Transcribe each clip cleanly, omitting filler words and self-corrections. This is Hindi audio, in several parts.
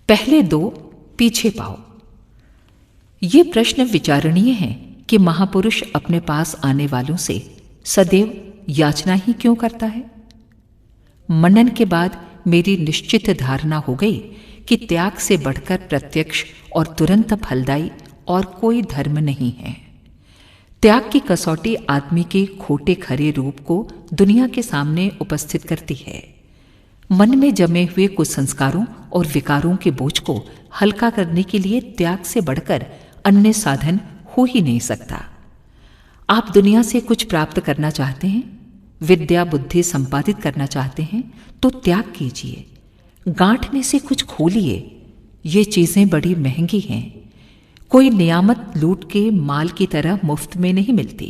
पहले दो पीछे पाओ। ये प्रश्न विचारणीय है कि महापुरुष अपने पास आने वालों से सदैव याचना ही क्यों करता है। मनन के बाद मेरी निश्चित धारणा हो गई कि त्याग से बढ़कर प्रत्यक्ष और तुरंत फलदायी और कोई धर्म नहीं है। त्याग की कसौटी आदमी के खोटे खरे रूप को दुनिया के सामने उपस्थित करती है। मन में जमे हुए कुसंस्कारों और विकारों के बोझ को हल्का करने के लिए त्याग से बढ़कर अन्य साधन हो ही नहीं सकता। आप दुनिया से कुछ प्राप्त करना चाहते हैं, विद्या बुद्धि संपादित करना चाहते हैं, तो त्याग कीजिए। गांठ में से कुछ खोलिए। ये चीजें बड़ी महंगी हैं। कोई नियामत लूट के माल की तरह मुफ्त में नहीं मिलती।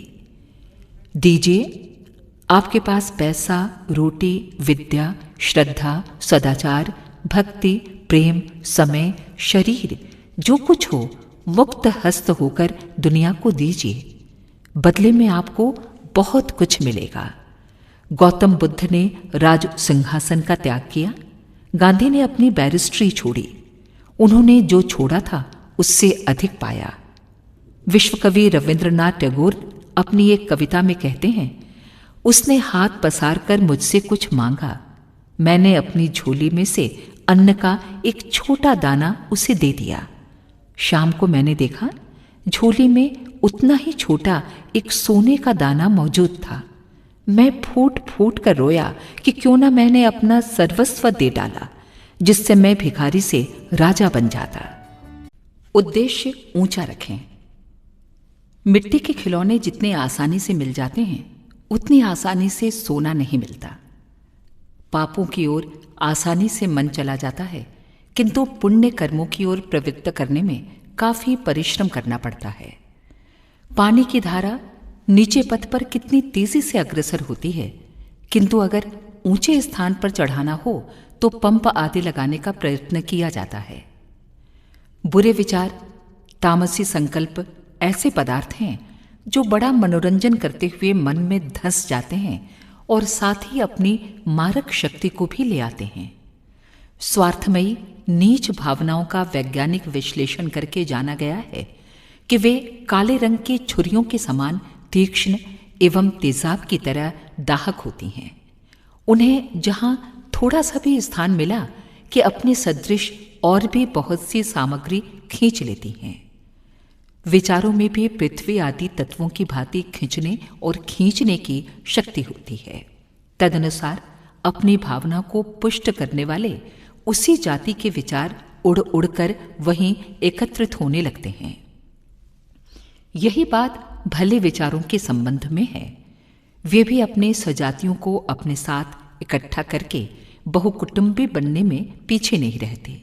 दीजिए। आपके पास पैसा, रोटी, विद्या, श्रद्धा, सदाचार, भक्ति, प्रेम, समय, शरीर, जो कुछ हो मुक्त हस्त होकर दुनिया को दीजिए। बदले में आपको बहुत कुछ मिलेगा। गौतम बुद्ध ने राज सिंहासन का त्याग किया। गांधी ने अपनी बैरिस्ट्री छोड़ी। उन्होंने जो छोड़ा था उससे अधिक पाया। विश्व कवि रविंद्रनाथ टैगोर अपनी एक कविता में कहते हैं, उसने हाथ पसार कर मुझसे कुछ मांगा, मैंने अपनी झोली में से अन्न का एक छोटा दाना उसे दे दिया। शाम को मैंने देखा झोली में उतना ही छोटा एक सोने का दाना मौजूद था। मैं फूट फूट कर रोया कि क्यों ना मैंने अपना सर्वस्व दे डाला, जिससे मैं भिखारी से राजा बन जाता। उद्देश्य ऊंचा रखें। मिट्टी के खिलौने जितने आसानी से मिल जाते हैं, उतनी आसानी से सोना नहीं मिलता। पापों की ओर आसानी से मन चला जाता है, किंतु पुण्य कर्मों की ओर प्रवृत्त करने में काफी परिश्रम करना पड़ता है। पानी की धारा नीचे पथ पर कितनी तेजी से अग्रसर होती है, किंतु अगर ऊंचे स्थान पर चढ़ाना हो तो पंप आदि लगाने का प्रयत्न किया जाता है। बुरे विचार, तामसी संकल्प ऐसे पदार्थ हैं जो बड़ा मनोरंजन करते हुए मन में धंस जाते हैं और साथ ही अपनी मारक शक्ति को भी ले आते हैं। स्वार्थमयी नीच भावनाओं का वैज्ञानिक विश्लेषण करके जाना गया है कि वे काले रंग की छुरियों के समान तीक्ष्ण एवं तेजाब की तरह दाहक होती हैं। उन्हें जहां थोड़ा सा भी स्थान मिला कि अपने सदृश और भी बहुत सी सामग्री खींच लेती हैं। विचारों में भी पृथ्वी आदि तत्वों की भांति खींचने और खींचने की शक्ति होती है। तदनुसार अपनी भावना को पुष्ट करने वाले उसी जाति के विचार उड़ उड़कर वहीं एकत्रित होने लगते हैं। यही बात भले विचारों के संबंध में है। वे भी अपने सजातियों को अपने साथ इकट्ठा करके बहुकुटुंबी बनने में पीछे नहीं रहते।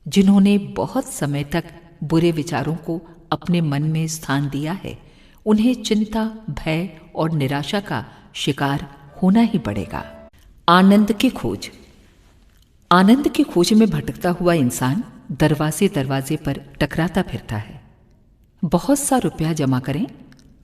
जिन्होंने बहुत समय तक बुरे विचारों को अपने मन में स्थान दिया है, उन्हें चिंता, भय और निराशा का शिकार होना ही पड़ेगा। आनंद की खोज। आनंद की खोज में भटकता हुआ इंसान दरवाजे दरवाजे पर टकराता फिरता है। बहुत सा रुपया जमा करें,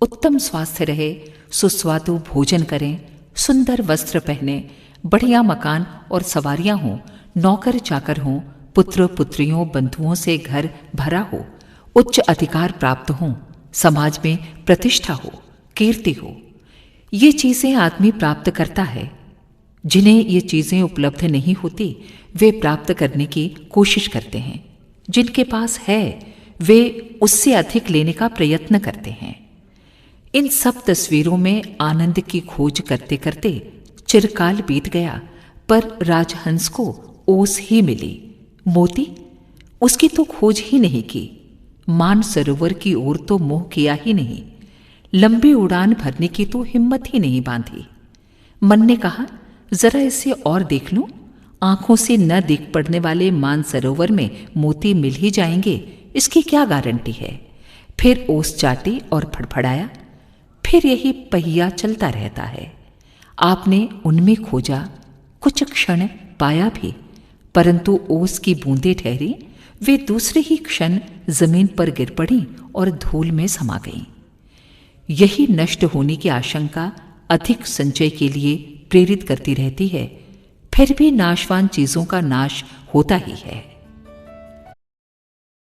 उत्तम स्वास्थ्य रहे, सुस्वादु भोजन करें, सुंदर वस्त्र पहने, बढ़िया मकान और सवारियां हों, नौकर चाकर हों, पुत्र पुत्रियों बंधुओं से घर भरा हो, उच्च अधिकार प्राप्त हों, समाज में प्रतिष्ठा हो, कीर्ति हो। ये चीजें आदमी प्राप्त करता है। जिन्हें ये चीजें उपलब्ध नहीं होती, वे प्राप्त करने की कोशिश करते हैं। जिनके पास है, वे उससे अधिक लेने का प्रयत्न करते हैं। इन सब तस्वीरों में आनंद की खोज करते करते चिरकाल बीत गया, पर राजहंस को ओस ही मिली। मोती, उसकी तो खोज ही नहीं की। मान सरोवर की ओर तो मोह किया ही नहीं। लंबी उड़ान भरने की तो हिम्मत ही नहीं बांधी। मन ने कहा, जरा इसे और देख लूं। आंखों से न दिख पड़ने वाले मान सरोवर में मोती मिल ही जाएंगे, इसकी क्या गारंटी है। फिर ओस चाटी और फड़फड़ाया। फिर यही पहिया चलता रहता है। आपने उनमें खोजा, कुछ क्षण पाया भी, परंतु ओस की बूंदें ठहरी, वे दूसरे ही क्षण जमीन पर गिर पड़ी और धूल में समा गईं। यही नष्ट होने की आशंका अधिक संचय के लिए प्रेरित करती रहती है। फिर भी नाशवान चीजों का नाश होता ही है।